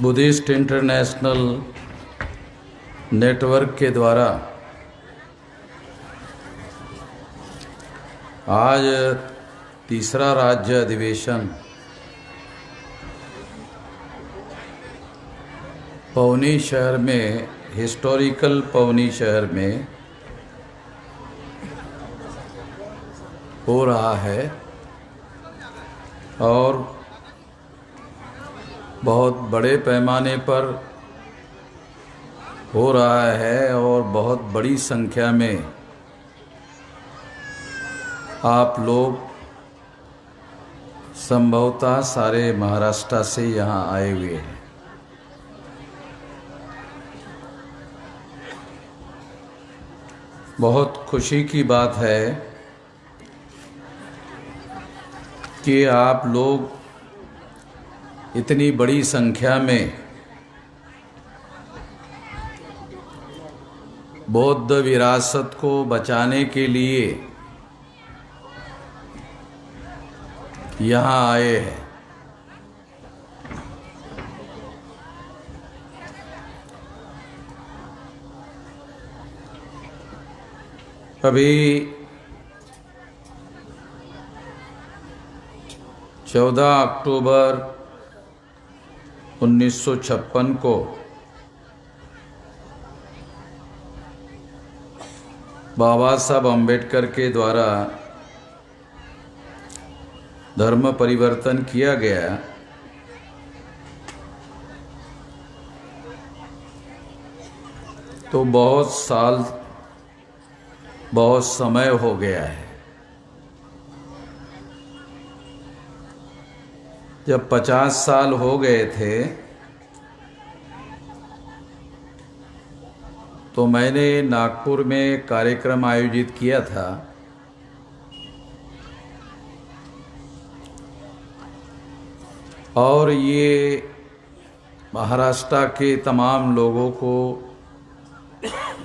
Buddhist international network के द्वारा आज तीसरा राज्य अधिवेशन पवनी शहर में, हिस्टोरिकल पवनी शहर में हो रहा है और बहुत बड़े पैमाने पर हो रहा है और बहुत बड़ी संख्या में आप लोग संभवतः सारे महाराष्ट्र से यहाँ आए हुए हैं। बहुत खुशी की बात है कि आप लोग इतनी बड़ी संख्या में बौद्ध विरासत को बचाने के लिए यहाँ आए हैं। अभी 14 अक्टूबर 1956 को बाबा साहब अम्बेडकर के द्वारा धर्म परिवर्तन किया गया। तो बहुत समय हो गया है। जब 50 साल हो गए थे तो मैंने नागपुर में कार्यक्रम आयोजित किया था और ये महाराष्ट्र के तमाम लोगों को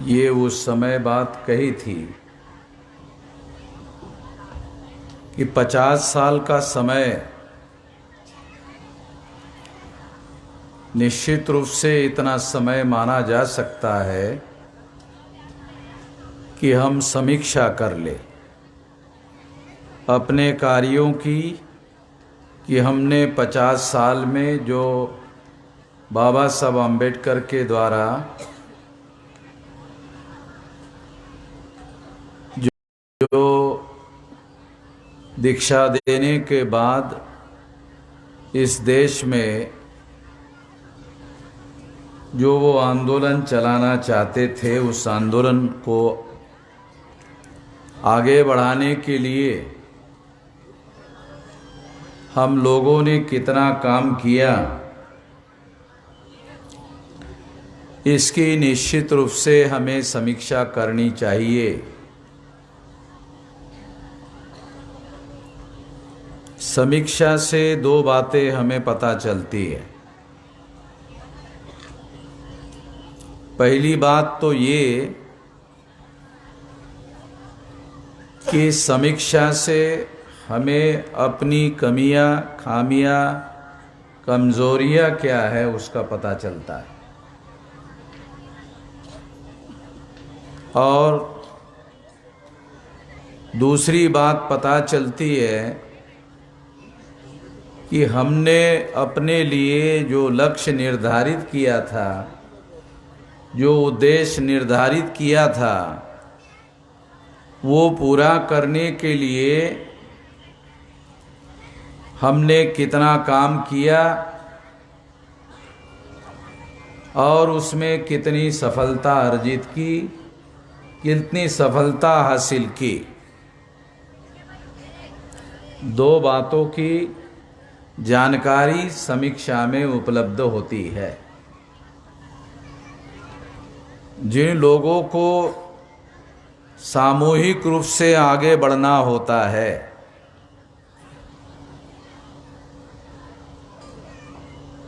ये उस समय बात कही थी कि 50 साल का समय निश्चित रूप से इतना समय माना जा सकता है कि हम समीक्षा कर ले अपने कार्यों की कि हमने 50 साल में जो बाबा साहब अम्बेडकर के द्वारा जो दीक्षा देने के बाद इस देश में जो वो आंदोलन चलाना चाहते थे, उस आंदोलन को आगे बढ़ाने के लिए हम लोगों ने कितना काम किया, इसकी निश्चित रूप से हमें समीक्षा करनी चाहिए। समीक्षा से दो बातें हमें पता चलती है। पहली बात तो ये कि समीक्षा से हमें अपनी कमियां, खामियां, कमजोरियां क्या है उसका पता चलता है और दूसरी बात पता चलती है कि हमने अपने लिए जो लक्ष्य निर्धारित किया था, जो उद्देश्य निर्धारित किया था, वो पूरा करने के लिए हमने कितना काम किया और उसमें कितनी सफलता अर्जित की, कितनी सफलता हासिल की। दो बातों की जानकारी समीक्षा में उपलब्ध होती है। जिन लोगों को सामूहिक रूप से आगे बढ़ना होता है,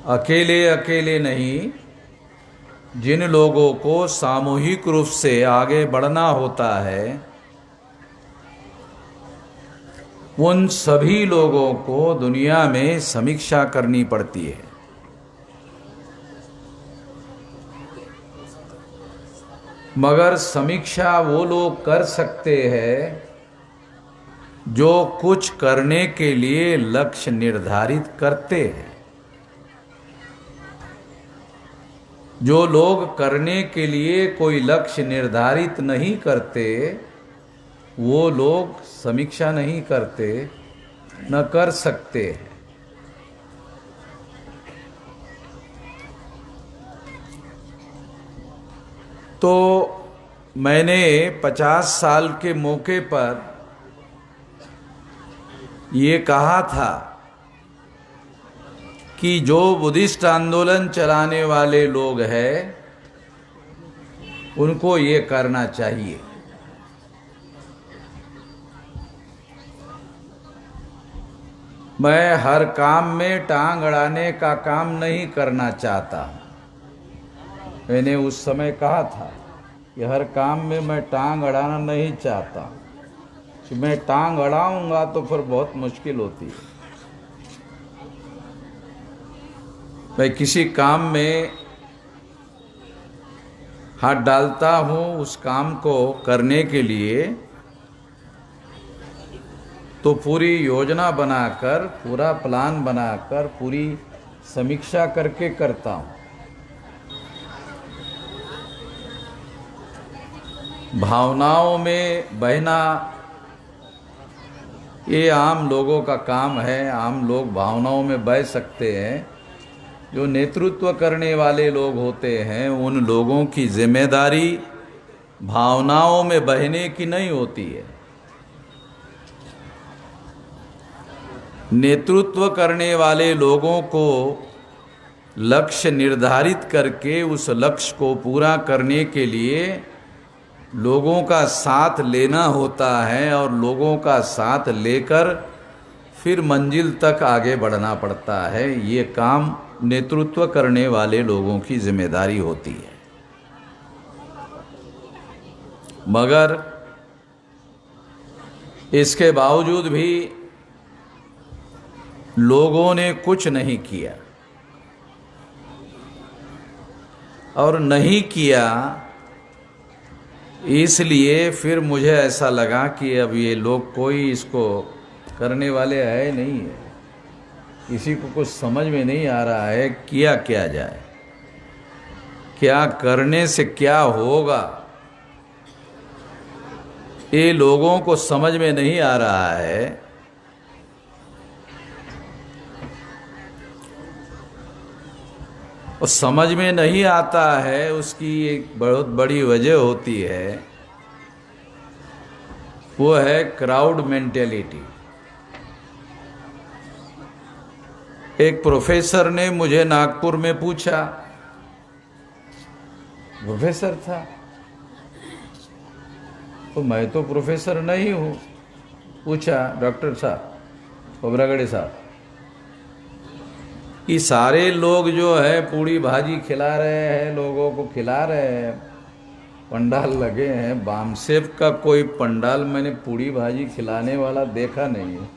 अकेले अकेले नहीं, जिन लोगों को सामूहिक रूप से आगे बढ़ना होता है, उन सभी लोगों को दुनिया में समीक्षा करनी पड़ती है। मगर समीक्षा वो लोग कर सकते हैं जो कुछ करने के लिए लक्ष्य निर्धारित करते हैं। जो लोग करने के लिए कोई लक्ष्य निर्धारित नहीं करते, वो लोग समीक्षा नहीं करते, न कर सकते। तो मैंने 50 साल के मौके पर ये कहा था कि जो बुद्धिस्ट आंदोलन चलाने वाले लोग हैं उनको ये करना चाहिए। मैं हर काम में टांग अड़ाने का काम नहीं करना चाहता। मैंने उस समय कहा था कि हर काम में मैं टांग अड़ाना नहीं चाहता, कि मैं टांग अड़ाऊंगा तो फिर बहुत मुश्किल होती है। मैं किसी काम में हाथ डालता हूँ उस काम को करने के लिए तो पूरी योजना बनाकर, पूरा प्लान बनाकर, पूरी समीक्षा करके करता हूँ। भावनाओं में बहना ये आम लोगों का काम है। आम लोग भावनाओं में बह सकते हैं। जो नेतृत्व करने वाले लोग होते हैं उन लोगों की जिम्मेदारी भावनाओं में बहने की नहीं होती है। नेतृत्व करने वाले लोगों को लक्ष्य निर्धारित करके उस लक्ष्य को पूरा करने के लिए लोगों का साथ लेना होता है और लोगों का साथ लेकर फिर मंजिल तक आगे बढ़ना पड़ता है। ये काम नेतृत्व करने वाले लोगों की जिम्मेदारी होती है। मगर इसके बावजूद भी लोगों ने कुछ नहीं किया, और नहीं किया इसलिए फिर मुझे ऐसा लगा कि अब ये लोग कोई इसको करने वाले है नहीं है। किसी को कुछ समझ में नहीं आ रहा है किया क्या जाए, क्या करने से क्या होगा, ये लोगों को समझ में नहीं आ रहा है। और समझ में नहीं आता है उसकी एक बहुत बड़ी वजह होती है, वो है क्राउड मेंटेलिटी। एक प्रोफेसर ने मुझे नागपुर में पूछा, प्रोफेसर था तो मैं तो प्रोफेसर नहीं हूँ, पूछा डॉक्टर साहब ओबरागड़े साहब कि सारे लोग जो है पूड़ी भाजी खिला रहे हैं, लोगों को खिला रहे हैं, पंडाल लगे हैं, बामसेव का कोई पंडाल मैंने पूड़ी भाजी खिलाने वाला देखा नहीं है।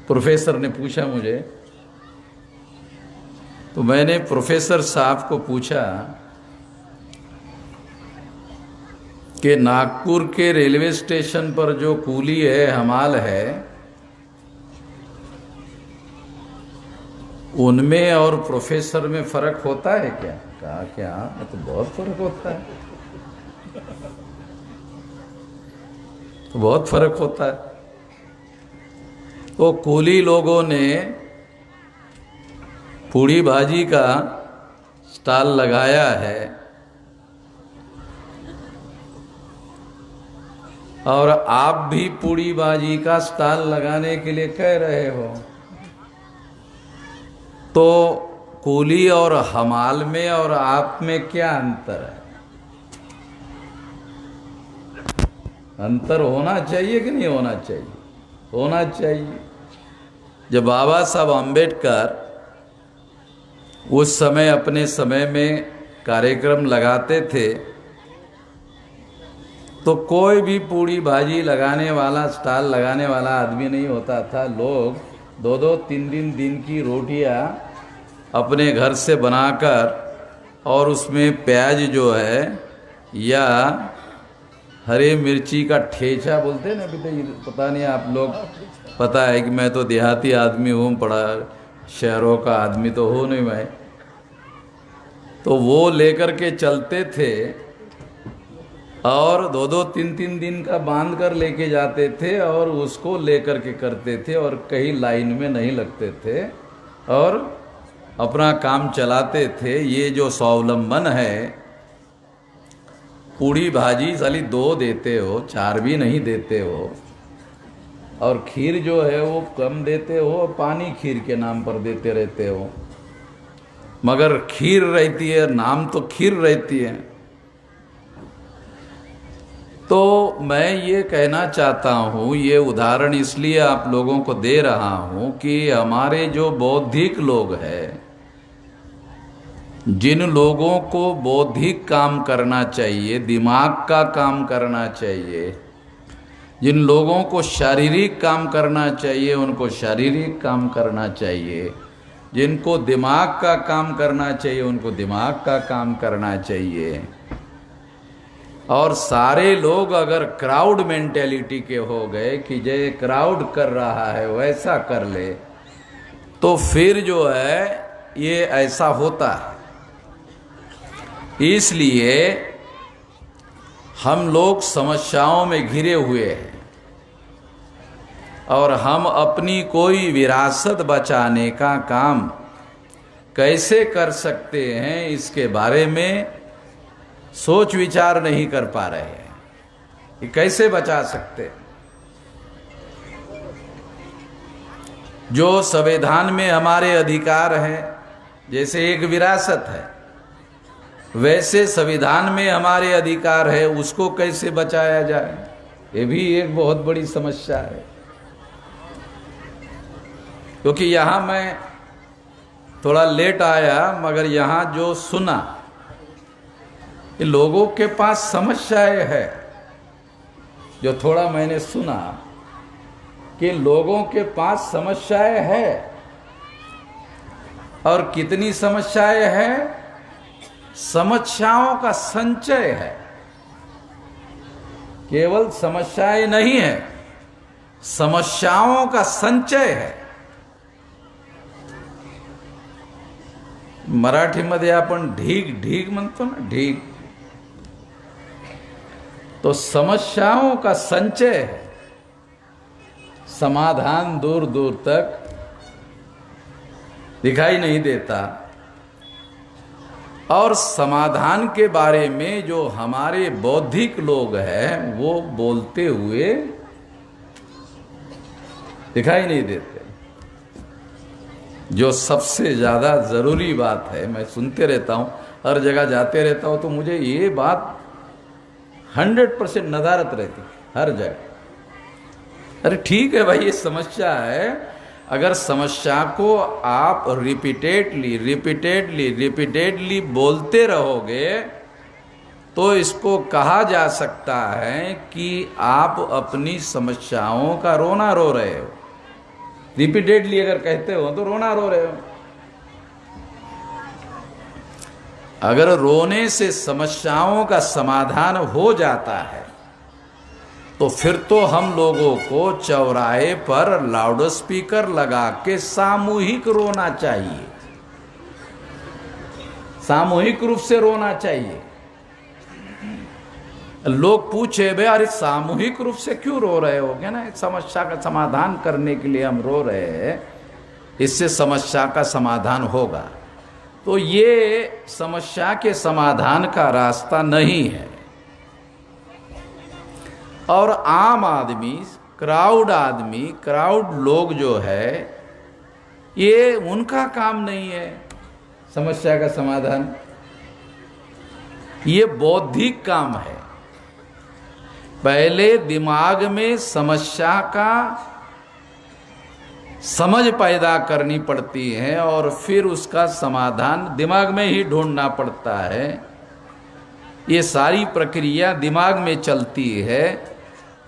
प्रोफेसर ने पूछा मुझे, तो मैंने प्रोफेसर साहब को पूछा कि नागपुर के रेलवे स्टेशन पर जो कूली है, हमाल है, उनमें और प्रोफेसर में फर्क होता है क्या? कहा क्या तो बहुत फर्क होता है, तो बहुत फर्क होता है। तो कूली लोगों ने पूड़ी भाजी का स्टॉल लगाया है और आप भी पूड़ी भाजी का स्टॉल लगाने के लिए कह रहे हो, तो कूली और हमाल में और आप में क्या अंतर है? अंतर होना चाहिए कि नहीं होना चाहिए? होना चाहिए। जब बाबा साहब अम्बेडकर उस समय अपने समय में कार्यक्रम लगाते थे तो कोई भी पूड़ी भाजी लगाने वाला, स्टॉल लगाने वाला आदमी नहीं होता था। लोग 2-2, 3-3 दिन की रोटियां अपने घर से बनाकर और उसमें प्याज जो है या हरे मिर्ची का ठेचा बोलते हैं ना बेटे, पता नहीं आप लोग, पता है कि मैं तो देहाती आदमी हूँ, बड़ा शहरों का आदमी तो हूँ नहीं मैं, तो वो लेकर के चलते थे और 2-2 3-3 दिन का बांध कर लेके जाते थे और उसको लेकर के करते थे और कहीं लाइन में नहीं लगते थे और अपना काम चलाते थे। ये जो स्वावलंबन है, पूड़ी भाजी साली 2 देते हो, 4 भी नहीं देते हो, और खीर जो है वो कम देते हो और पानी खीर के नाम पर देते रहते हो, मगर खीर रहती है, नाम तो खीर रहती है। तो मैं ये कहना चाहता हूँ, ये उदाहरण इसलिए आप लोगों को दे रहा हूँ कि हमारे जो बौद्धिक लोग हैं, जिन लोगों को बौद्धिक काम करना चाहिए, दिमाग का काम करना चाहिए, जिन लोगों को शारीरिक काम करना चाहिए उनको शारीरिक काम करना चाहिए, जिनको दिमाग का काम करना चाहिए उनको दिमाग का काम करना चाहिए, और सारे लोग अगर क्राउड मेंटेलिटी के हो गए कि जय क्राउड कर रहा है वैसा कर ले, तो फिर जो है ये ऐसा होता है। इसलिए हम लोग समस्याओं में घिरे हुए हैं और हम अपनी कोई विरासत बचाने का काम कैसे कर सकते हैं इसके बारे में सोच विचार नहीं कर पा रहे हैं कि कैसे बचा सकते। जो संविधान में हमारे अधिकार हैं, जैसे एक विरासत है वैसे संविधान में हमारे अधिकार है, उसको कैसे बचाया जाए, ये भी एक बहुत बड़ी समस्या है। क्योंकि यहाँ मैं थोड़ा लेट आया, मगर यहाँ जो सुना कि लोगों के पास समस्याएं है, जो थोड़ा मैंने सुना कि लोगों के पास समस्याएं है, और कितनी समस्याएं हैं, समस्याओं का संचय है, केवल समस्याएं नहीं है, समस्याओं का संचय है। मराठीमध्ये आपण ढीग ढीग म्हणतो ना, ढीग, तो समस्याओं का संचय है, समाधान दूर दूर तक दिखाई नहीं देता। और समाधान के बारे में जो हमारे बौद्धिक लोग हैं वो बोलते हुए दिखाई नहीं देते। जो सबसे ज़्यादा ज़रूरी बात है, मैं सुनते रहता हूँ, हर जगह जाते रहता हूँ, तो मुझे ये बात 100% नदारत रहती हर जगह। अरे ठीक है भाई, ये समस्या है, अगर समस्या को आप रिपीटेडली बोलते रहोगे तो इसको कहा जा सकता है कि आप अपनी समस्याओं का रोना रो रहे हो। रिपीटेडली अगर कहते हो तो रोना रो रहे हो। अगर रोने से समस्याओं का समाधान हो जाता है तो फिर तो हम लोगों को चौराहे पर लाउड स्पीकर लगा के सामूहिक रोना चाहिए, सामूहिक रूप से रोना चाहिए। लोग पूछे भाई अरे सामूहिक रूप से क्यों रो रहे हो? क्या ना, समस्या का समाधान करने के लिए हम रो रहे हैं, इससे समस्या का समाधान होगा। तो ये समस्या के समाधान का रास्ता नहीं है। और आम आदमी, क्राउड लोग जो है, ये उनका काम नहीं है समस्या का समाधान, ये बौद्धिक काम है। पहले दिमाग में समस्या का समझ पैदा करनी पड़ती है और फिर उसका समाधान दिमाग में ही ढूंढना पड़ता है। ये सारी प्रक्रिया दिमाग में चलती है,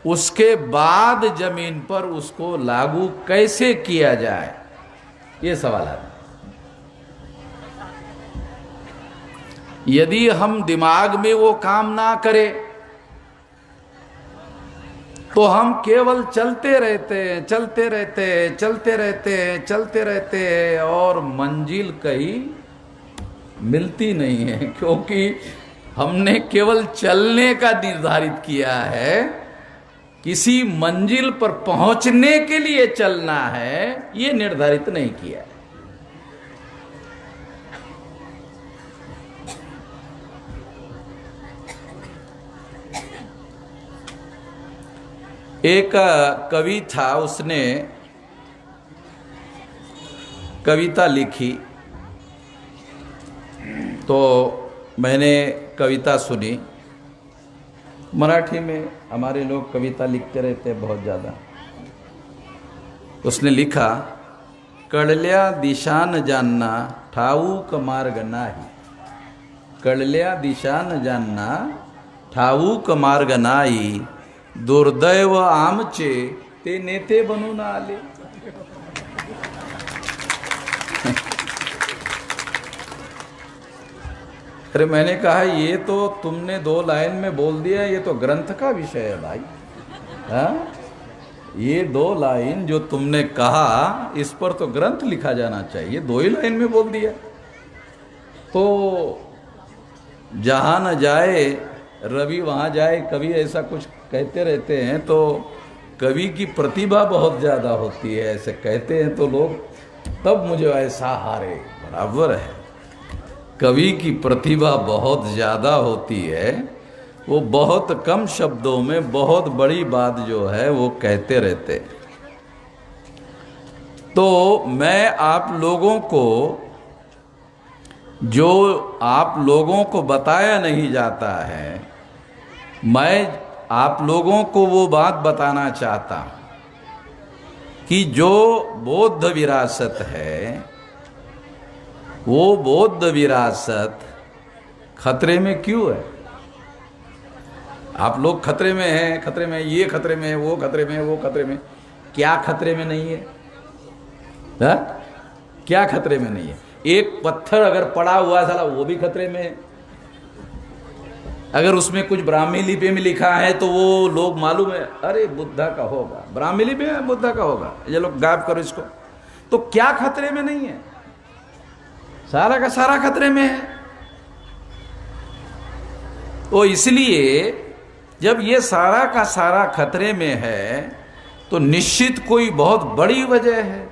उसके बाद जमीन पर उसको लागू कैसे किया जाए, ये सवाल है। यदि हम दिमाग में वो काम ना करें तो हम केवल चलते रहते हैं, चलते रहते हैं, चलते रहते हैं, चलते रहते हैं और मंजिल कहीं मिलती नहीं है, क्योंकि हमने केवल चलने का निर्धारित किया है। किसी मंजिल पर पहुंचने के लिए चलना है ये निर्धारित नहीं किया है। एक कवि था, उसने कविता लिखी, तो मैंने कविता सुनी। मराठी में हमारे लोग कविता लिखते रहते हैं बहुत ज़्यादा। उसने लिखा, कळल्या दिशा न जानना ठाऊक मार्ग नाही, कळल्या दिशा न जानना ठाऊक मार्ग नाही, दुर्दैव आमचे ते नेते बनून आले। अरे मैंने कहा ये तो तुमने 2 लाइन में बोल दिया, ये तो ग्रंथ का विषय है भाई। हाँ, ये 2 लाइन जो तुमने कहा इस पर तो ग्रंथ लिखा जाना चाहिए, 2 ही लाइन में बोल दिया। तो जहाँ न जाए रवि वहाँ जाए, कवि ऐसा कुछ कहते रहते हैं। तो कवि की प्रतिभा बहुत ज़्यादा होती है, ऐसे कहते हैं तो लोग, तब मुझे ऐसा हारे। बराबर है, कवि की प्रतिभा बहुत ज़्यादा होती है, वो बहुत कम शब्दों में बहुत बड़ी बात जो है वो कहते रहते। तो मैं आप लोगों को, जो आप लोगों को बताया नहीं जाता है, मैं आप लोगों को वो बात बताना चाहता हूँ कि जो बौद्ध विरासत है, वो बौद्ध विरासत खतरे में क्यों है? आप लोग खतरे में हैं, खतरे में, ये खतरे में है, वो खतरे में है, वो खतरे में। क्या खतरे में नहीं है? हा? क्या खतरे में नहीं है? एक पत्थर अगर पड़ा हुआ है साला, वो भी खतरे में है। अगर उसमें कुछ ब्राह्मी लिपि में लिखा है तो वो लोग मालूम है, अरे बुद्धा का होगा, ब्राह्मी लिपि में बुद्धा का होगा, ये लोग गायब करो इसको। तो क्या खतरे में नहीं है? सारा का सारा खतरे में है। तो इसलिए जब ये सारा का सारा खतरे में है तो निश्चित कोई बहुत बड़ी वजह है।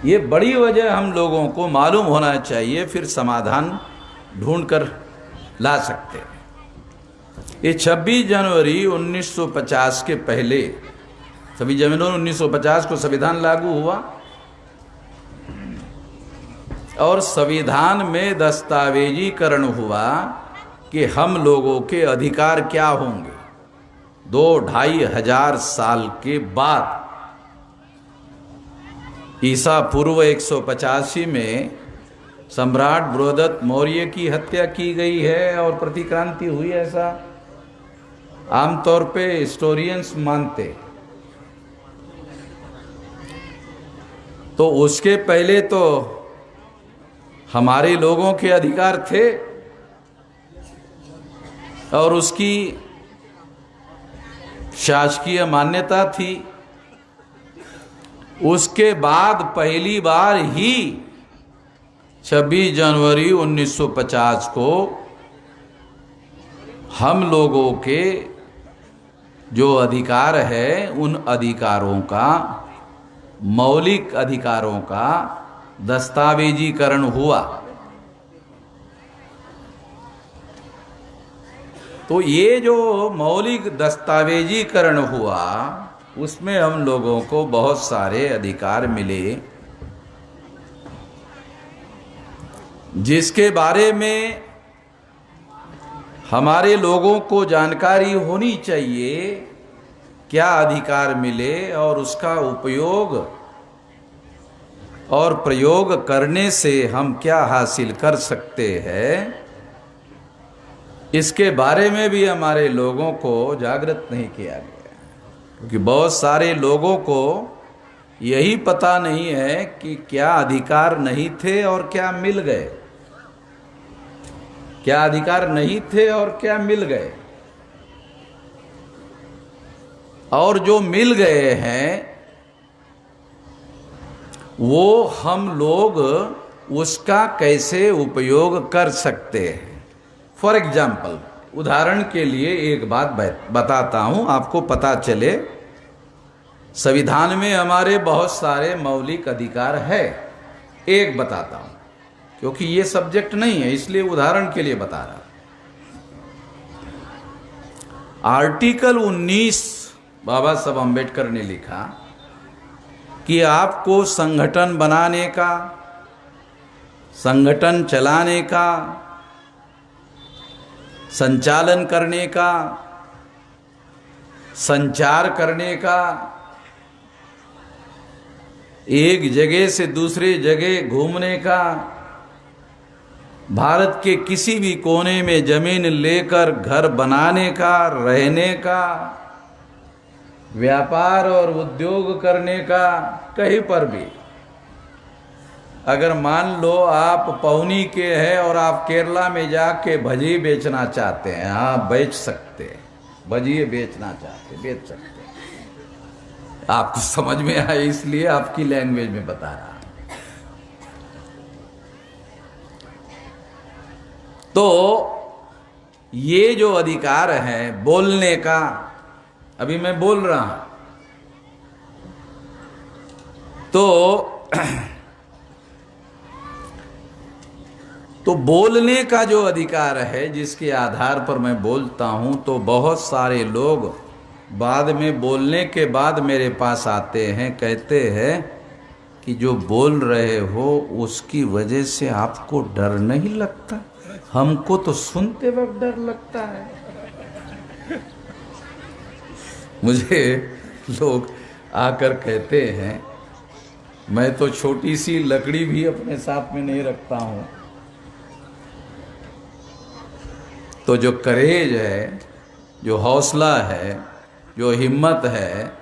ये बड़ी वजह हम लोगों को मालूम होना चाहिए, फिर समाधान ढूंढ कर ला सकते हैं। ये 26 जनवरी 1950 के पहले, 26 जनवरी 1950 को संविधान लागू हुआ और संविधान में दस्तावेजीकरण हुआ कि हम लोगों के अधिकार क्या होंगे। 2-2.5 हजार साल के बाद, ईसा पूर्व 185 में सम्राट बृहदत्त मौर्य की हत्या की गई है और प्रतिक्रांति हुई, ऐसा आमतौर पे हिस्टोरियंस मानते। तो उसके पहले तो हमारे लोगों के अधिकार थे और उसकी शासकीय मान्यता थी। उसके बाद पहली बार ही 26 जनवरी 1950 को हम लोगों के जो अधिकार है, उन अधिकारों का, मौलिक अधिकारों का दस्तावेजीकरण हुआ। तो ये जो मौलिक दस्तावेजीकरण हुआ, उसमें हम लोगों को बहुत सारे अधिकार मिले, जिसके बारे में हमारे लोगों को जानकारी होनी चाहिए। क्या अधिकार मिले और उसका उपयोग और प्रयोग करने से हम क्या हासिल कर सकते हैं, इसके बारे में भी हमारे लोगों को जागृत नहीं किया गया। क्योंकि बहुत सारे लोगों को यही पता नहीं है कि क्या अधिकार नहीं थे और क्या मिल गए। क्या अधिकार नहीं थे और क्या मिल गए? और जो मिल गए हैं वो हम लोग उसका कैसे उपयोग कर सकते हैं। फॉर एग्जाम्पल, उदाहरण के लिए एक बात बताता हूं, आपको पता चले। संविधान में हमारे बहुत सारे मौलिक अधिकार है। एक बताता हूं, क्योंकि ये सब्जेक्ट नहीं है, इसलिए उदाहरण के लिए बता रहा। आर्टिकल 19 बाबा साहब अम्बेडकर ने लिखा कि आपको संगठन बनाने का, संगठन चलाने का, संचालन करने का, संचार करने का, एक जगह से दूसरे जगह घूमने का, भारत के किसी भी कोने में जमीन लेकर घर बनाने का, रहने का, व्यापार और उद्योग करने का, कहीं पर भी। अगर मान लो आप पौनी के हैं और आप केरला में जाके भजी बेचना चाहते हैं, हाँ बेच सकते हैं। भजिए बेचना चाहते, बेच सकते हैं। आपको समझ में आए इसलिए आपकी लैंग्वेज में बता रहा। तो ये जो अधिकार है बोलने का, अभी मैं बोल रहा हूं, तो बोलने का जो अधिकार है जिसके आधार पर मैं बोलता हूं, तो बहुत सारे लोग बाद में बोलने के बाद मेरे पास आते हैं, कहते हैं कि जो बोल रहे हो उसकी वजह से आपको डर नहीं लगता? हमको तो सुनते वक्त डर लगता है। मुझे लोग आकर कहते हैं, मैं तो छोटी सी लकड़ी भी अपने साथ में नहीं रखता हूं। तो जो करेज है, जो हौसला है, जो हिम्मत है,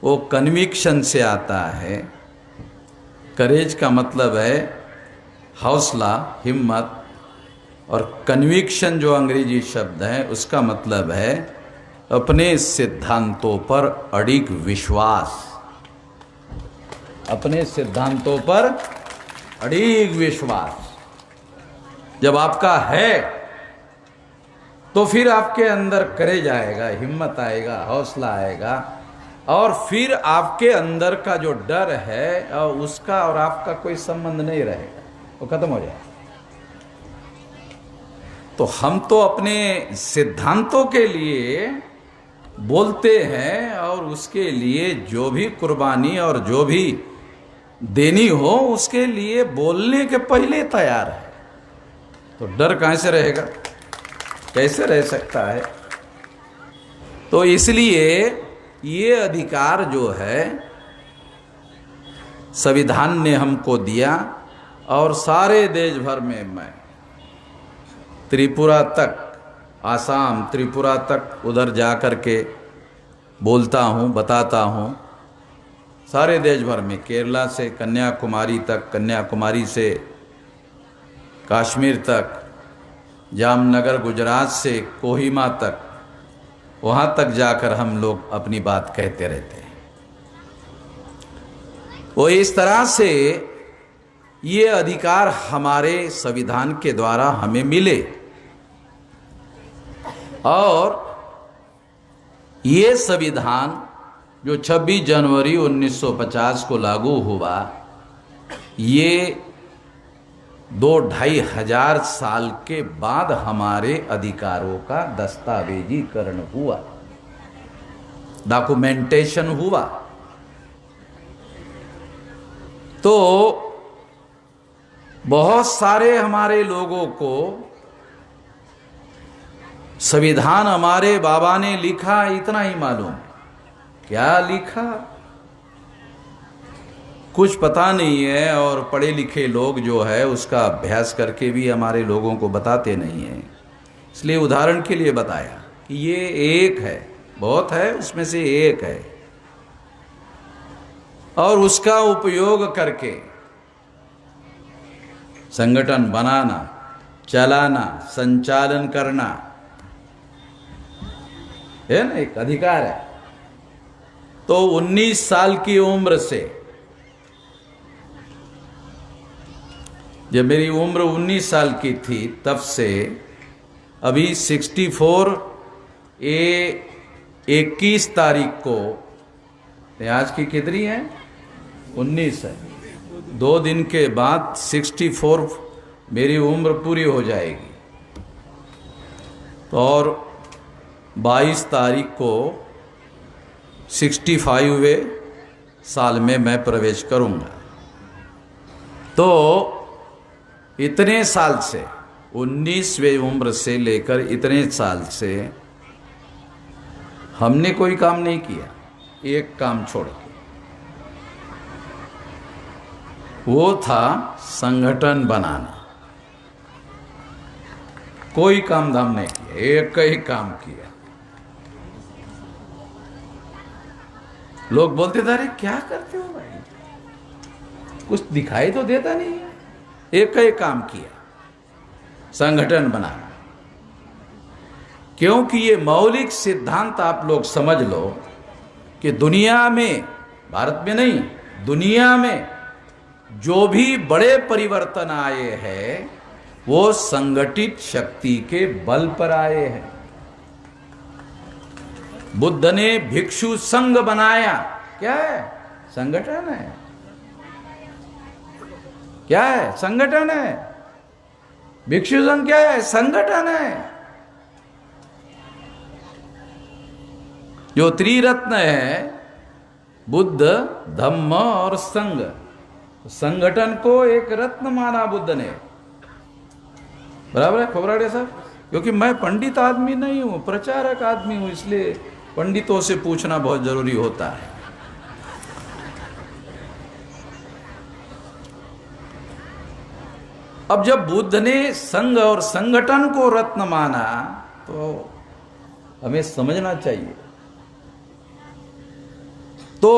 वो कन्विक्शन से आता है। करेज का मतलब है हौसला, हिम्मत, और कन्विक्शन जो अंग्रेजी शब्द है उसका मतलब है अपने सिद्धांतों पर अडिग विश्वास। अपने सिद्धांतों पर अडिग विश्वास जब आपका है तो फिर आपके अंदर करेज आएगा, हिम्मत आएगा, हौसला आएगा, और फिर आपके अंदर का जो डर है और उसका और आपका कोई संबंध नहीं रहेगा, वो खत्म हो जाएगा। तो हम तो अपने सिद्धांतों के लिए बोलते हैं और उसके लिए जो भी कुर्बानी और जो भी देनी हो उसके लिए बोलने के पहले तैयार है। तो डर कहां से रहेगा, कैसे रह सकता है? तो इसलिए ये अधिकार जो है संविधान ने हमको दिया, और सारे देश भर में मैं त्रिपुरा तक, आसाम त्रिपुरा तक उधर जा कर के बोलता हूँ, बताता हूँ। सारे देश भर में, केरला से कन्याकुमारी तक, कन्याकुमारी से कश्मीर तक, जामनगर गुजरात से कोहिमा तक, वहाँ तक जाकर हम लोग अपनी बात कहते रहते हैं। वो इस तरह से ये अधिकार हमारे संविधान के द्वारा हमें मिले, और ये संविधान जो 26 जनवरी 1950 को लागू हुआ, ये 2-2.5 हजार साल के बाद हमारे अधिकारों का दस्तावेजीकरण हुआ, डॉक्यूमेंटेशन हुआ। तो बहुत सारे हमारे लोगों को संविधान हमारे बाबा ने लिखा इतना ही मालूम, क्या लिखा कुछ पता नहीं है, और पढ़े लिखे लोग जो है उसका अभ्यास करके भी हमारे लोगों को बताते नहीं हैं। इसलिए उदाहरण के लिए बताया कि ये एक है, बहुत है, उसमें से एक है, और उसका उपयोग करके संगठन बनाना, चलाना, संचालन करना है ना, एक अधिकार है। तो 19 साल की उम्र से, जब मेरी उम्र 19 साल की थी तब से अभी 64 21 तारीख को, आज की कितनी है, 19 है, 2 दिन के बाद 64 मेरी उम्र पूरी हो जाएगी। तो और 22 तारीख को 65वें साल में मैं प्रवेश करूंगा। तो इतने साल से, 19वें उम्र से लेकर इतने साल से हमने कोई काम नहीं किया, एक काम छोड़ के, वो था संगठन बनाना। कोई काम धाम नहीं किया, एक ही काम किया। लोग बोलते थे, अरे क्या करते हो भाई, कुछ दिखाई तो देता नहीं है। एक ही काम किया, संगठन बनाना। क्योंकि ये मौलिक सिद्धांत आप लोग समझ लो कि दुनिया में, भारत में नहीं, दुनिया में जो भी बड़े परिवर्तन आए हैं वो संगठित शक्ति के बल पर आए हैं। बुद्ध ने भिक्षु संघ बनाया, क्या है, संगठन है। क्या है, संगठन है। भिक्षु संघ क्या है, संगठन है। जो त्रिरत्न है, बुद्ध, धम्म और संघ, संगठन को एक रत्न माना बुद्ध ने। बराबर है खोबराड़े साहब? क्योंकि मैं पंडित आदमी नहीं हूं, प्रचारक आदमी हूं, इसलिए पंडितों से पूछना बहुत जरूरी होता है। अब जब बुद्ध ने संघ और संगठन को रत्न माना तो हमें समझना चाहिए। तो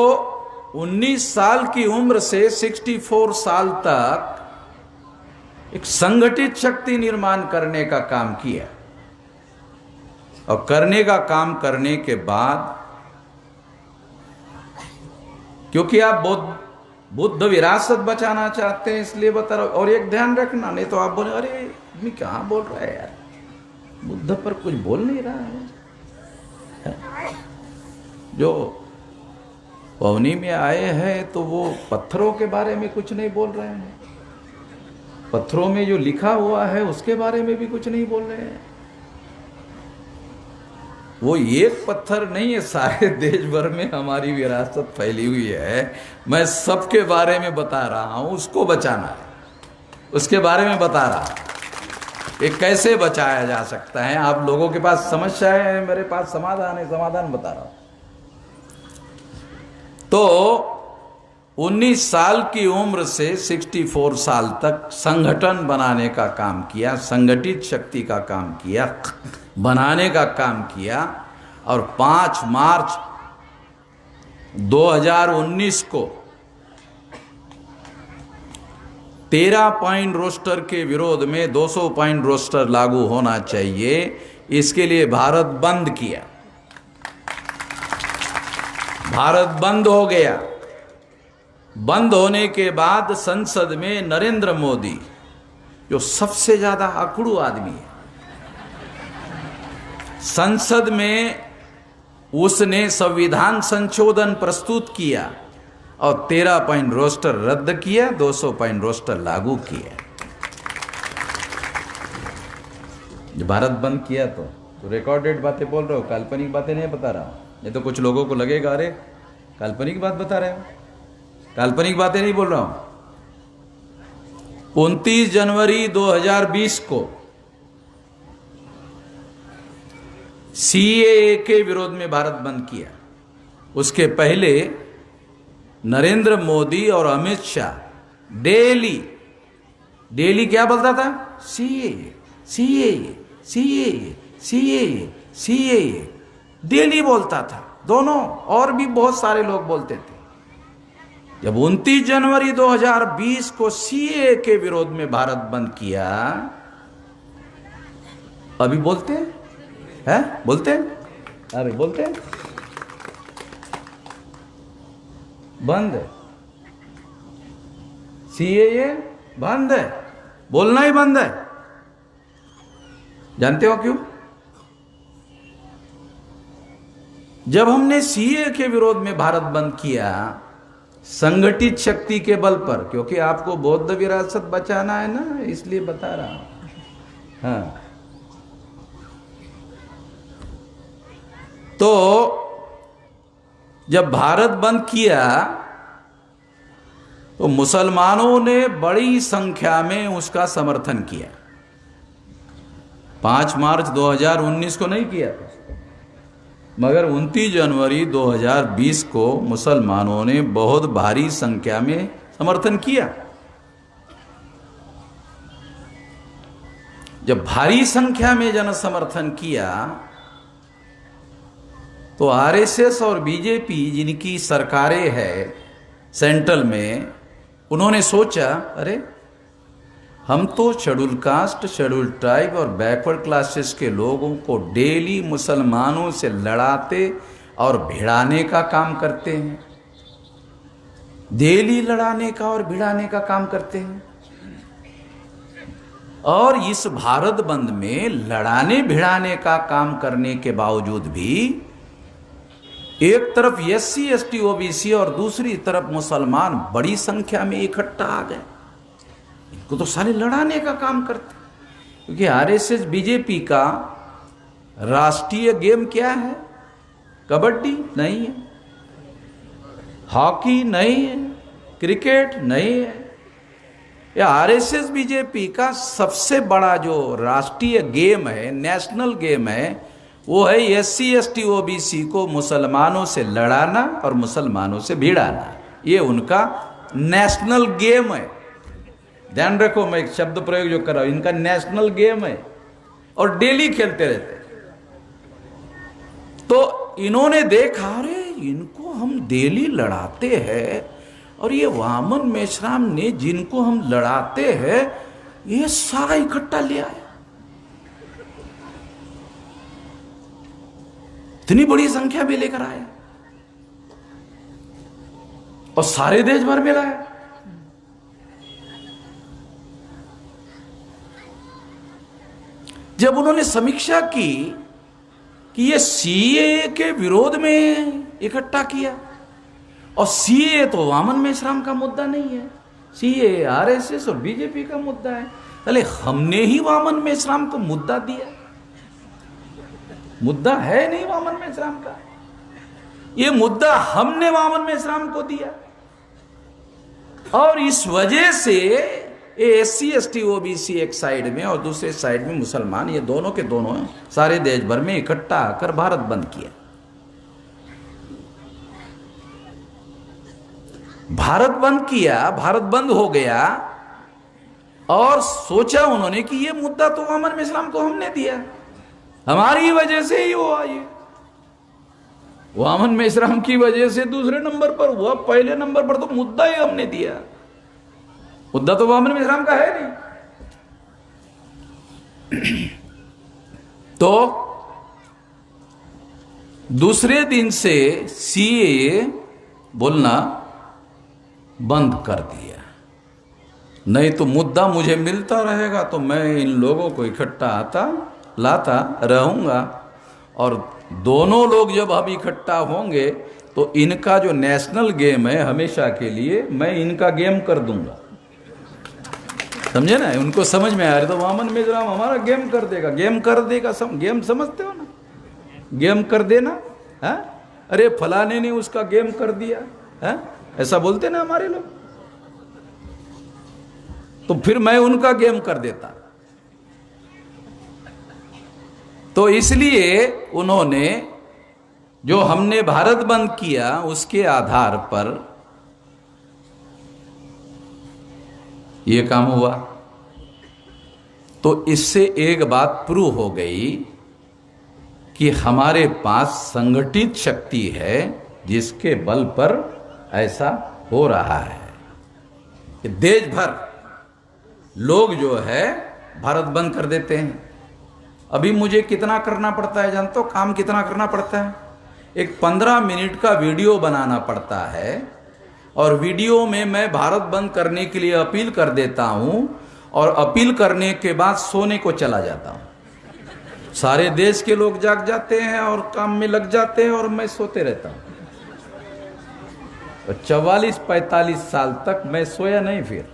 19 साल की उम्र से 64 साल तक एक संगठित शक्ति निर्माण करने का काम किया, और करने का काम करने के बाद, क्योंकि आप बुद्ध विरासत बचाना चाहते हैं इसलिए बता रहा हूं। और एक ध्यान रखना, नहीं तो आप बोले, अरे आदमी क्या बोल रहा है यार, बुद्ध पर कुछ बोल नहीं रहा है। जो पवनी में आए हैं तो वो पत्थरों के बारे में कुछ नहीं बोल रहे हैं, पत्थरों में जो लिखा हुआ है उसके बारे में भी कुछ नहीं बोल रहे हैं। वो एक पत्थर नहीं है, सारे देश भर में हमारी विरासत फैली हुई है। मैं सबके बारे में बता रहा हूं, उसको बचाना है, उसके बारे में बता रहा हूं, ये कैसे बचाया जा सकता है। आप लोगों के पास समस्या है, मेरे पास समाधान है, समाधान बता रहा हूं। तो 19 साल की उम्र से 64 साल तक संगठन बनाने का काम किया, संगठित शक्ति का काम किया, बनाने का काम किया। और 5 मार्च 2019 को 13 पॉइंट रोस्टर के विरोध में 200 पॉइंट रोस्टर लागू होना चाहिए, इसके लिए भारत बंद किया। भारत बंद हो गया। बंद होने के बाद संसद में नरेंद्र मोदी, जो सबसे ज्यादा अकड़ू आदमी है, संसद में उसने संविधान संशोधन प्रस्तुत किया और 13 पॉइंट रोस्टर रद्द किया, 200 पॉइंट रोस्टर लागू किया। जब भारत बंद किया तो रिकॉर्डेड बातें बोल रहे हो, काल्पनिक बातें नहीं बता रहा। नहीं तो कुछ लोगों को लगेगा, अरे काल्पनिक बात बता रहे हो। काल्पनिक बातें नहीं बोल रहा हूं। 29 जनवरी 2020 को सीएए के विरोध में भारत बंद किया। उसके पहले नरेंद्र मोदी और अमित शाह डेली क्या बोलता था, CAA CAA CAA CAA CAA, daily बोलता था। दोनों और भी बहुत सारे लोग बोलते थे। जब 29 जनवरी 2020 को सीएए के विरोध में भारत बंद किया अभी बोलते हैं, बोलते हैं, अभी बोलते हैं, बंद है, सीएए बंद है, बोलना ही बंद है। जानते हो क्यों? जब हमने सीए के विरोध में भारत बंद किया संगठित शक्ति के बल पर, क्योंकि आपको बौद्ध विरासत बचाना है ना, इसलिए बता रहा हूं। हाँ, तो जब भारत बंद किया तो मुसलमानों ने बड़ी संख्या में उसका समर्थन किया। 5 मार्च 2019 को नहीं किया था, मगर 29 जनवरी 2020 को मुसलमानों ने बहुत भारी संख्या में समर्थन किया। जब भारी संख्या में जन समर्थन किया तो आरएसएस और बीजेपी जिनकी सरकारें हैं सेंट्रल में, उन्होंने सोचा अरे हम तो शेड्यूल कास्ट, शेड्यूल ट्राइब और बैकवर्ड क्लासेस के लोगों को डेली मुसलमानों से लड़ाते और भिड़ाने का काम करते हैं, डेली लड़ाने का और भिड़ाने का काम करते हैं। और इस भारत बंद में लड़ाने भिड़ाने का काम करने के बावजूद भी एक तरफ एससी एसटी ओबीसी और दूसरी तरफ मुसलमान बड़ी संख्या में इकट्ठा आ गए। इनको तो सारे लड़ाने का काम करते, क्योंकि आरएसएस बीजेपी का राष्ट्रीय गेम क्या है? कबड्डी नहीं है, हॉकी नहीं है, क्रिकेट नहीं है। या आरएसएस बीजेपी का सबसे बड़ा जो राष्ट्रीय गेम है, नेशनल गेम है, वो है एससी एसटी ओबीसी को मुसलमानों से लड़ाना और मुसलमानों से भिड़ाना। ये उनका नेशनल गेम है। ध्यान रखो, मैं एक शब्द प्रयोग जो कर रहा हूं, इनका नेशनल गेम है और डेली खेलते रहते हैं। तो इन्होंने देखा अरे इनको हम डेली लड़ाते हैं और ये वामन मेश्राम ने जिनको हम लड़ाते हैं ये सारा इकट्ठा ले आया, इतनी बड़ी संख्या में लेकर आया और सारे देश भर में लाया। जब उन्होंने समीक्षा की कि ये सीएए के विरोध में इकट्ठा किया, और सीएए तो वामन मेश्राम का मुद्दा नहीं है, सीएए आरएसएस और बीजेपी का मुद्दा है। अरे हमने ही वामन मेश्राम को मुद्दा दिया, मुद्दा है नहीं वामन मेश्राम का, ये मुद्दा हमने वामन मेश्राम को दिया। और इस वजह से एससी एसटी ओबीसी एक साइड में और दूसरे साइड में मुसलमान, ये दोनों के दोनों सारे देश भर में इकट्ठा आकर भारत बंद किया। भारत बंद किया, भारत बंद हो गया और सोचा उन्होंने कि ये मुद्दा तो वामन मेश्राम को हमने दिया, हमारी वजह से ही हुआ, ये वामन मेश्राम की वजह से दूसरे नंबर पर हुआ, पहले नंबर पर तो मुद्दा ही हमने दिया, मुद्दा तो वामन मेश्राम का है नहीं। तो दूसरे दिन से सीएए बोलना बंद कर दिया, नहीं तो मुद्दा मुझे मिलता रहेगा तो मैं इन लोगों को इकट्ठा लाता रहूंगा, और दोनों लोग जब अब इकट्ठा होंगे तो इनका जो नेशनल गेम है हमेशा के लिए मैं इनका गेम कर दूंगा। समझे ना? उनको समझ में आ रहा तो वामन मेश्राम हमारा गेम कर देगा, गेम कर देगा। गेम समझते हो ना, गेम कर देना है? अरे फलाने ने उसका गेम कर दिया है, ऐसा बोलते ना हमारे लोग, तो फिर मैं उनका गेम कर देता। तो इसलिए उन्होंने जो हमने भारत बंद किया उसके आधार पर यह काम हुआ। तो इससे एक बात प्रूव हो गई कि हमारे पास संगठित शक्ति है जिसके बल पर ऐसा हो रहा है कि देश भर लोग जो है भारत बंद कर देते हैं। अभी मुझे कितना करना पड़ता है जानते हो? काम कितना करना पड़ता है? एक 15 मिनट का वीडियो बनाना पड़ता है और वीडियो में मैं भारत बंद करने के लिए अपील कर देता हूं और अपील करने के बाद सोने को चला जाता हूं। सारे देश के लोग जाग जाते हैं और काम में लग जाते हैं और मैं सोते रहता हूं। 44-45 साल तक मैं सोया नहीं। फिर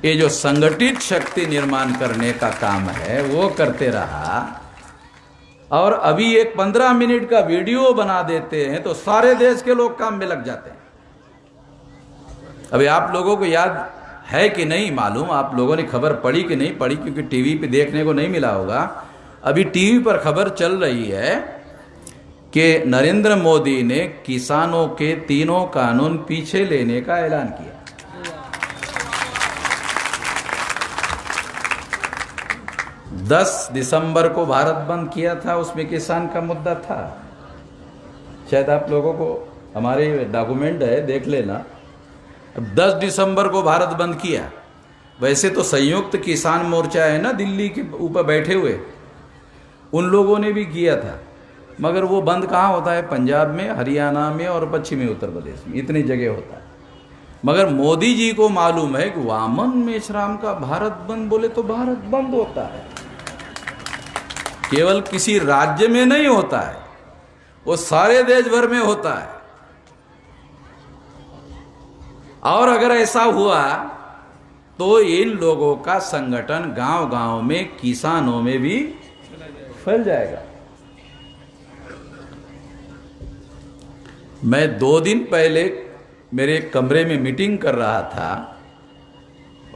ये जो संगठित शक्ति निर्माण करने का काम है वो करते रहा और अभी एक 15 मिनट का वीडियो बना देते हैं तो सारे देश के लोग काम में लग जाते हैं। अभी आप लोगों को याद है कि नहीं मालूम, आप लोगों ने खबर पढ़ी कि नहीं पढ़ी, क्योंकि टीवी पे देखने को नहीं मिला होगा। अभी टीवी पर खबर चल रही है कि नरेंद्र मोदी ने किसानों के 3 कानून पीछे लेने का ऐलान किया। दस दिसंबर को भारत बंद किया था, उसमें किसान का मुद्दा था। शायद आप लोगों को हमारे डॉक्यूमेंट है, देख लेना। 10 दिसंबर को भारत बंद किया। वैसे तो संयुक्त किसान मोर्चा है ना, दिल्ली के ऊपर बैठे हुए, उन लोगों ने भी किया था, मगर वो बंद कहाँ होता है? पंजाब में, हरियाणा में और पश्चिमी उत्तर प्रदेश में, इतनी जगह होता है। मगर मोदी जी को मालूम है कि वामन मेश्राम का भारत बंद बोले तो भारत बंद होता है, केवल किसी राज्य में नहीं होता है, वो सारे देश भर में होता है। और अगर ऐसा हुआ तो इन लोगों का संगठन गांव-गांव में, किसानों में भी फैल जाएगा। मैं 2 दिन पहले मेरे कमरे में मीटिंग कर रहा था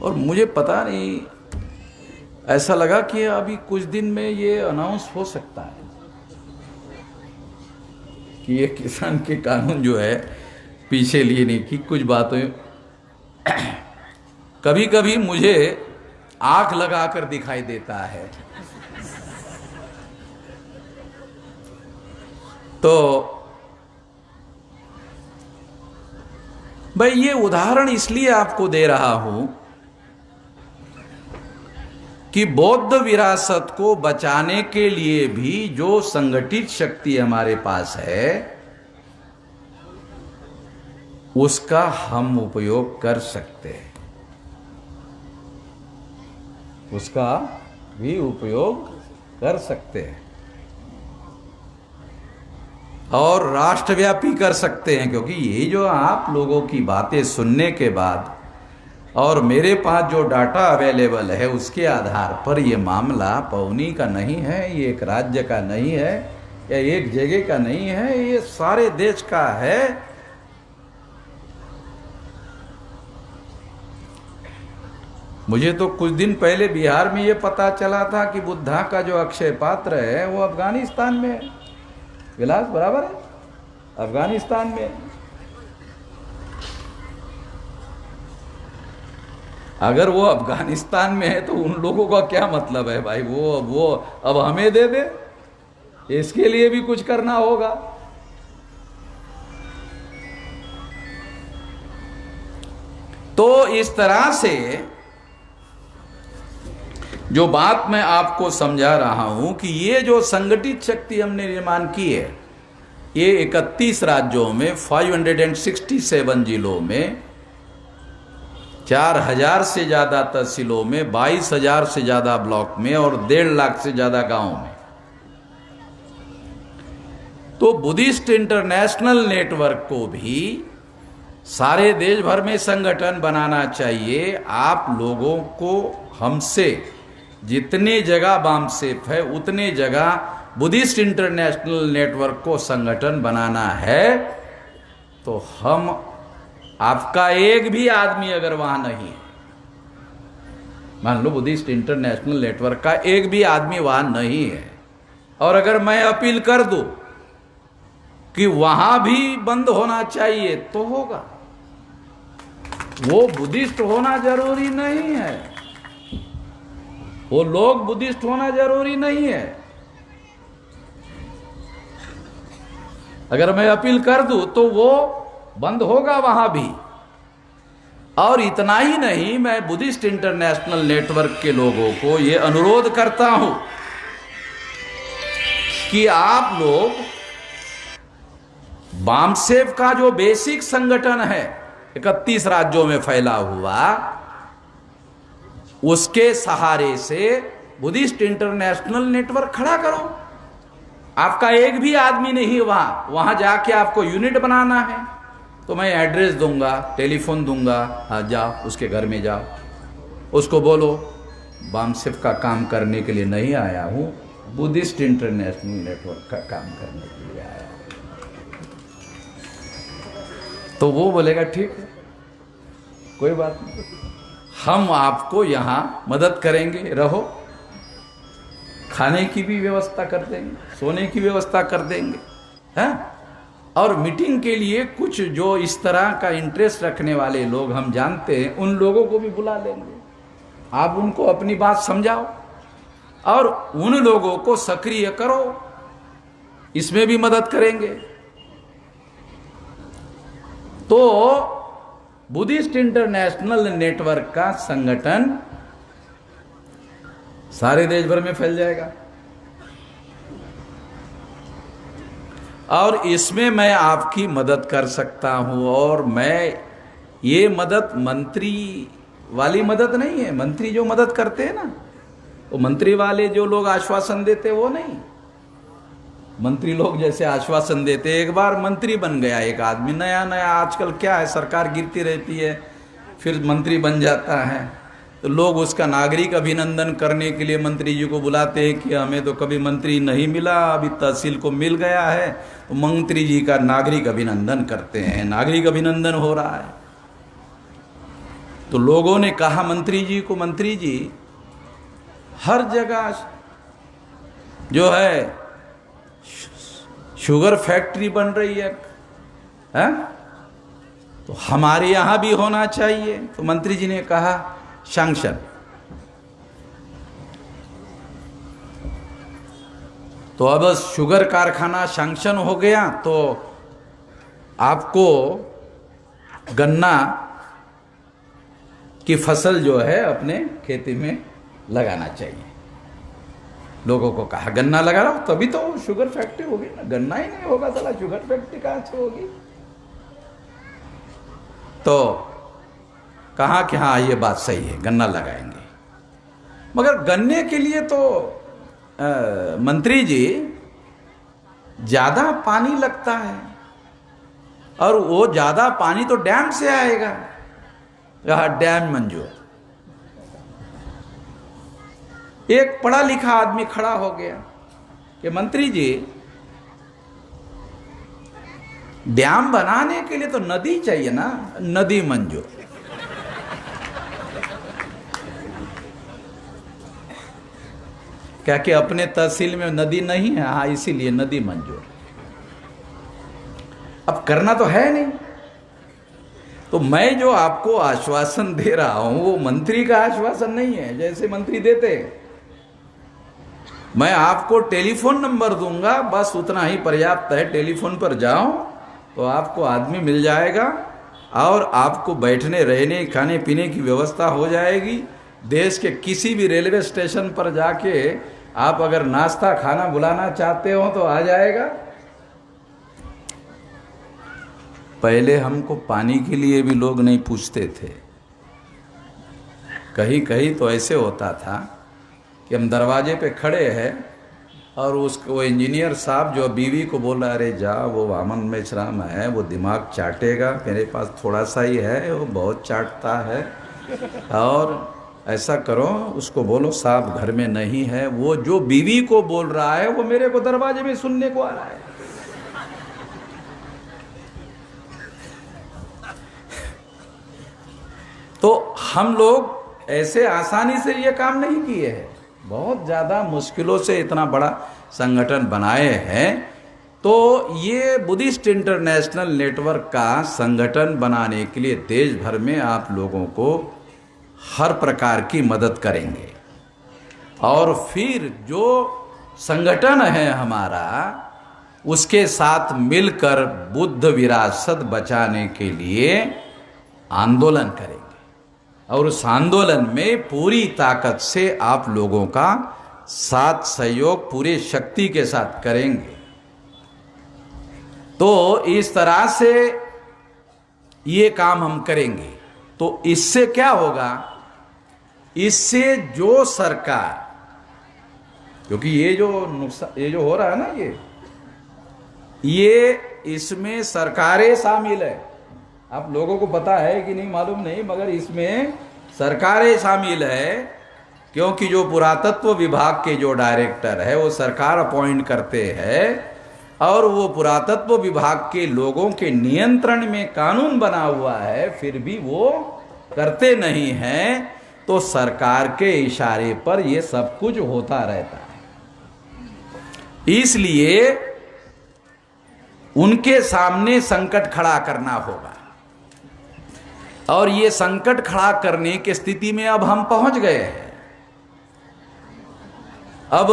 और मुझे पता नहीं, ऐसा लगा कि अभी कुछ दिन में ये अनाउंस हो सकता है कि ये किसान के कानून जो है पीछे लिए नहीं की। कुछ बातों कभी कभी मुझे आंख लगाकर दिखाई देता है। तो भाई ये उदाहरण इसलिए आपको दे रहा हूं कि बौद्ध विरासत को बचाने के लिए भी जो संगठित शक्ति हमारे पास है उसका हम उपयोग कर सकते हैं, उसका भी उपयोग कर सकते हैं और राष्ट्रव्यापी कर सकते हैं। क्योंकि ये जो आप लोगों की बातें सुनने के बाद और मेरे पास जो डाटा अवेलेबल है उसके आधार पर ये मामला पौनी का नहीं है, ये एक राज्य का नहीं है या एक जगह का नहीं है, ये सारे देश का है। मुझे तो कुछ दिन पहले बिहार में ये पता चला था कि बुद्धा का जो अक्षय पात्र है वो अफगानिस्तान में है। विलास बराबर है, अफगानिस्तान में। अगर वो अफगानिस्तान में है तो उन लोगों का क्या मतलब है भाई? वो अब हमें दे दे, इसके लिए भी कुछ करना होगा। तो इस तरह से जो बात मैं आपको समझा रहा हूं कि ये जो संगठित शक्ति हमने निर्माण की है, ये 31 राज्यों में 567 जिलों में 4000 से ज्यादा तहसीलों में 22,000 से ज्यादा ब्लॉक में और 1.5 लाख से ज्यादा गांवों में। तो बुद्धिस्ट इंटरनेशनल नेटवर्क को भी सारे देश भर में संगठन बनाना चाहिए। आप लोगों को हमसे जितनी जगह बामसेफ है उतने जगह बुद्धिस्ट इंटरनेशनल नेटवर्क को संगठन बनाना है। तो हम, आपका एक भी आदमी अगर वहां नहीं है, मान लो बुद्धिस्ट इंटरनेशनल नेटवर्क का एक भी आदमी वहां नहीं है, और अगर मैं अपील कर दूं कि वहां भी बंद होना चाहिए तो होगा। वो बुद्धिस्ट होना जरूरी नहीं है, वो लोग बुद्धिस्ट होना जरूरी नहीं है। अगर मैं अपील कर दूं तो वो बंद होगा वहां भी। और इतना ही नहीं, मैं बुद्धिस्ट इंटरनेशनल नेटवर्क के लोगों को ये अनुरोध करता हूं कि आप लोग बामसेफ का जो बेसिक संगठन है 31 राज्यों में फैला हुआ, उसके सहारे से बुद्धिस्ट इंटरनेशनल नेटवर्क खड़ा करो। आपका एक भी आदमी नहीं वहां जाके आपको यूनिट बनाना है तो मैं एड्रेस दूंगा, टेलीफोन दूंगा, हाँ जाओ उसके घर में जाओ, उसको बोलो बामसेफ का काम करने के लिए नहीं आया हूं, बुद्धिस्ट इंटरनेशनल नेटवर्क का काम करने के लिए आया हूं। तो वो बोलेगा ठीक है, कोई बात नहीं, हम आपको यहां मदद करेंगे, रहो, खाने की भी व्यवस्था कर देंगे, सोने की व्यवस्था कर देंगे, हैं? और मीटिंग के लिए कुछ जो इस तरह का इंटरेस्ट रखने वाले लोग हम जानते हैं, उन लोगों को भी बुला लेंगे, आप उनको अपनी बात समझाओ और उन लोगों को सक्रिय करो, इसमें भी मदद करेंगे। तो बुद्धिस्ट इंटरनेशनल नेटवर्क का संगठन सारे देश भर में फैल जाएगा और इसमें मैं आपकी मदद कर सकता हूं। और मैं ये मदद मंत्री वाली मदद नहीं है, मंत्री जो मदद करते हैं ना, वो मंत्री वाले जो लोग आश्वासन देते वो नहीं। मंत्री लोग जैसे आश्वासन देते, एक बार मंत्री बन गया एक आदमी, नया नया, आजकल क्या है सरकार गिरती रहती है, फिर मंत्री बन जाता है, तो लोग उसका नागरिक अभिनंदन करने के लिए मंत्री जी को बुलाते हैं कि हमें तो कभी मंत्री नहीं मिला, अभी तहसील को मिल गया है, तो मंत्री जी का नागरिक अभिनंदन करते हैं, नागरिक अभिनंदन हो रहा है। तो लोगों ने कहा मंत्री जी को, मंत्री जी हर जगह जो है शुगर फैक्ट्री बन रही है, तो हमारे यहां भी होना चाहिए। तो मंत्री जी ने कहा सैंक्शन। तो अब शुगर कारखाना सैंक्शन हो गया तो आपको गन्ना की फसल जो है अपने खेती में लगाना चाहिए। लोगों को कहा गन्ना लगा रहा हो तभी तो शुगर फैक्ट्री होगी ना, गन्ना ही नहीं होगा साला शुगर फैक्ट्री कहां से होगी। तो कहा कि हाँ ये बात सही है, गन्ना लगाएंगे, मगर गन्ने के लिए तो मंत्री जी ज्यादा पानी लगता है और वो ज्यादा पानी तो डैम से आएगा। यह डैम मंजूर। एक पढ़ा लिखा आदमी खड़ा हो गया कि मंत्री जी डैम बनाने के लिए तो नदी चाहिए ना, नदी मंजूर। क्या कि अपने तहसील में नदी नहीं है, हाँ इसीलिए नदी मंजूर। अब करना तो है नहीं। तो मैं जो आपको आश्वासन दे रहा हूं वो मंत्री का आश्वासन नहीं है जैसे मंत्री देते। मैं आपको टेलीफोन नंबर दूंगा, बस उतना ही पर्याप्त है, टेलीफोन पर जाओ तो आपको आदमी मिल जाएगा और आपको बैठने रहने खाने पीने की व्यवस्था हो जाएगी। देश के किसी भी रेलवे स्टेशन पर जाके आप अगर नाश्ता खाना बुलाना चाहते हो तो आ जाएगा। पहले हमको पानी के लिए भी लोग नहीं पूछते थे, कहीं कहीं तो ऐसे होता था कि हम दरवाजे पे खड़े हैं और उसको इंजीनियर साहब जो बीवी को बोल रहा, अरे जा वो वामन मेश्राम है, वो दिमाग चाटेगा, मेरे पास थोड़ा सा ही है, वो बहुत चाटता है, और ऐसा करो उसको बोलो साहब घर में नहीं है। वो जो बीवी को बोल रहा है वो मेरे को दरवाजे में सुनने को आ रहा है। तो हम लोग ऐसे आसानी से ये काम नहीं किए हैं, बहुत ज़्यादा मुश्किलों से इतना बड़ा संगठन बनाए हैं। तो ये बुद्धिस्ट इंटरनेशनल नेटवर्क का संगठन बनाने के लिए देश भर में आप लोगों को हर प्रकार की मदद करेंगे। और फिर जो संगठन है हमारा उसके साथ मिलकर बुद्ध विरासत बचाने के लिए आंदोलन करेंगे और उस आंदोलन में पूरी ताकत से आप लोगों का साथ सहयोग पूरे शक्ति के साथ करेंगे। तो इस तरह से ये काम हम करेंगे। तो इससे क्या होगा, इससे जो सरकार, क्योंकि ये जो नुकसान ये जो हो रहा है ना, ये इसमें सरकारें शामिल है। आप लोगों को पता है कि नहीं मालूम नहीं, मगर इसमें सरकारें शामिल है, क्योंकि जो पुरातत्व विभाग के जो डायरेक्टर है वो सरकार अपॉइंट करते हैं, और वो पुरातत्व विभाग के लोगों के नियंत्रण में कानून बना हुआ है, फिर भी वो करते नहीं हैं। तो सरकार के इशारे पर ये सब कुछ होता रहता है। इसलिए उनके सामने संकट खड़ा करना होगा, और ये संकट खड़ा करने की स्थिति में अब हम पहुंच गए हैं। अब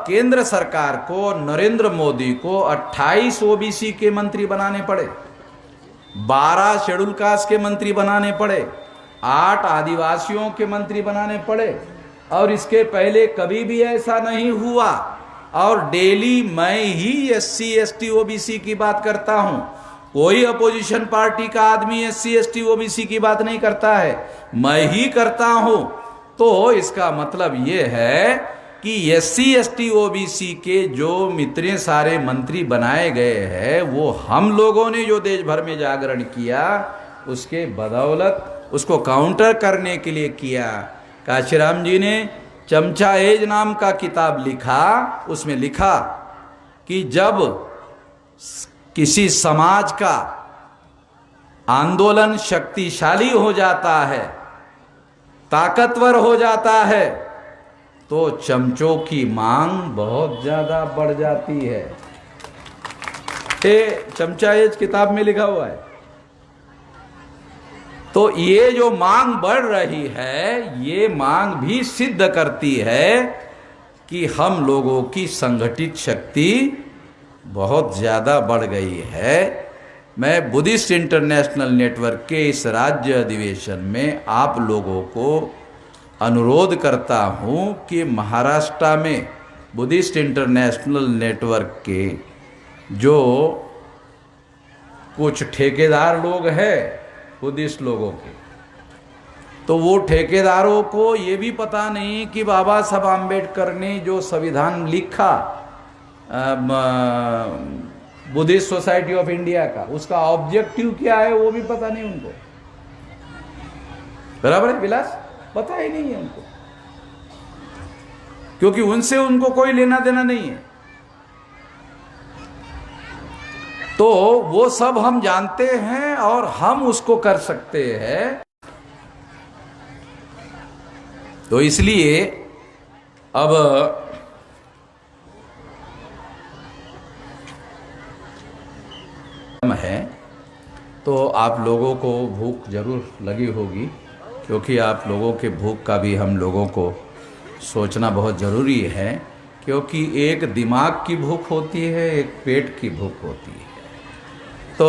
केंद्र सरकार को, नरेंद्र मोदी को 28 ओबीसी के मंत्री बनाने पड़े, 12 शेड्यूल कास्ट के मंत्री बनाने पड़े, 8 आदिवासियों के मंत्री बनाने पड़े, और इसके पहले कभी भी ऐसा नहीं हुआ। और डेली मैं ही SC ST OBC की बात करता हूं, कोई अपोजिशन पार्टी का आदमी SC ST OBC की बात नहीं करता है, मैं ही करता हूं। तो इसका मतलब यह है कि SC ST OBC के जो इतने सारे मंत्री बनाए गए हैं, वो हम लोगों ने जो देश भर में जागरण किया, उसके बदौलत उसको काउंटर करने के लिए किया। काशीराम जी ने चमचा एज नाम का किताब लिखा, उसमें लिखा कि जब किसी समाज का आंदोलन शक्तिशाली हो जाता है, ताकतवर हो जाता है, तो चमचों की मांग बहुत ज्यादा बढ़ जाती है। ये चमचा एज किताब में लिखा हुआ है। तो ये जो मांग बढ़ रही है, ये मांग भी सिद्ध करती है कि हम लोगों की संगठित शक्ति बहुत ज़्यादा बढ़ गई है। मैं बुद्धिस्ट इंटरनेशनल नेटवर्क के इस राज्य अधिवेशन में आप लोगों को अनुरोध करता हूं कि महाराष्ट्र में बुद्धिस्ट इंटरनेशनल नेटवर्क के जो कुछ ठेकेदार लोग हैं बुद्धिस्ट लोगों के, तो वो ठेकेदारों को ये भी पता नहीं कि बाबा साहब आम्बेडकर ने जो संविधान लिखा बुद्धिस्ट सोसाइटी ऑफ इंडिया का, उसका ऑब्जेक्टिव क्या है वो भी पता नहीं उनको। बराबर है विलास? पता ही नहीं है उनको, क्योंकि उनसे उनको कोई लेना देना नहीं है। तो वो सब हम जानते हैं और हम उसको कर सकते हैं। तो इसलिए अब है, तो आप लोगों को भूख जरूर लगी होगी, क्योंकि आप लोगों के भूख का भी हम लोगों को सोचना बहुत ज़रूरी है, क्योंकि एक दिमाग की भूख होती है, एक पेट की भूख होती है। तो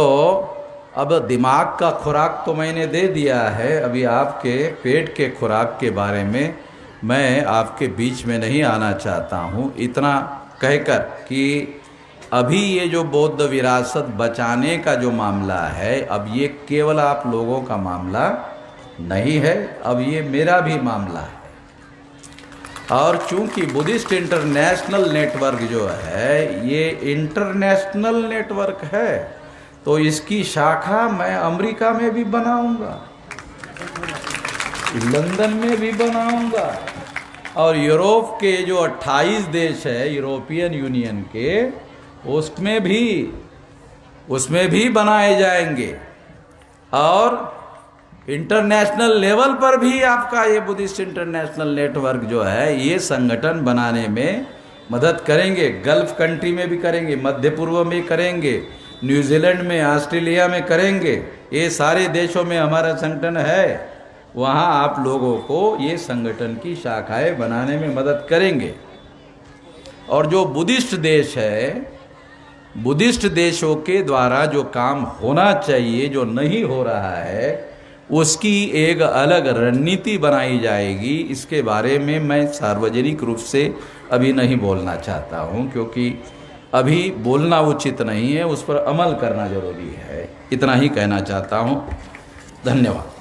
अब दिमाग का खुराक तो मैंने दे दिया है, अभी आपके पेट के खुराक के बारे में मैं आपके बीच में नहीं आना चाहता हूँ। इतना कहकर कि अभी ये जो बौद्ध विरासत बचाने का जो मामला है, अब ये केवल आप लोगों का मामला नहीं है, अब ये मेरा भी मामला है। और चूंकि बुद्धिस्ट इंटरनेशनल नेटवर्क जो है ये इंटरनेशनल नेटवर्क है, तो इसकी शाखा मैं अमेरिका में भी बनाऊंगा, लंदन में भी बनाऊंगा, और यूरोप के जो 28 देश है यूरोपियन यूनियन के, उसमें भी बनाए जाएंगे। और इंटरनेशनल लेवल पर भी आपका ये बुद्धिस्ट इंटरनेशनल नेटवर्क जो है ये संगठन बनाने में मदद करेंगे। गल्फ कंट्री में भी करेंगे, मध्य पूर्व में करेंगे, न्यूजीलैंड में, ऑस्ट्रेलिया में करेंगे। ये सारे देशों में हमारा संगठन है, वहाँ आप लोगों को ये संगठन की शाखाएं बनाने में मदद करेंगे। और जो बुद्धिस्ट देश है, बुद्धिस्ट देशों के द्वारा जो काम होना चाहिए, जो नहीं हो रहा है, उसकी एक अलग रणनीति बनाई जाएगी। इसके बारे में मैं सार्वजनिक रूप से अभी नहीं बोलना चाहता हूँ, क्योंकि अभी बोलना उचित नहीं है, उस पर अमल करना जरूरी है। इतना ही कहना चाहता हूँ। धन्यवाद।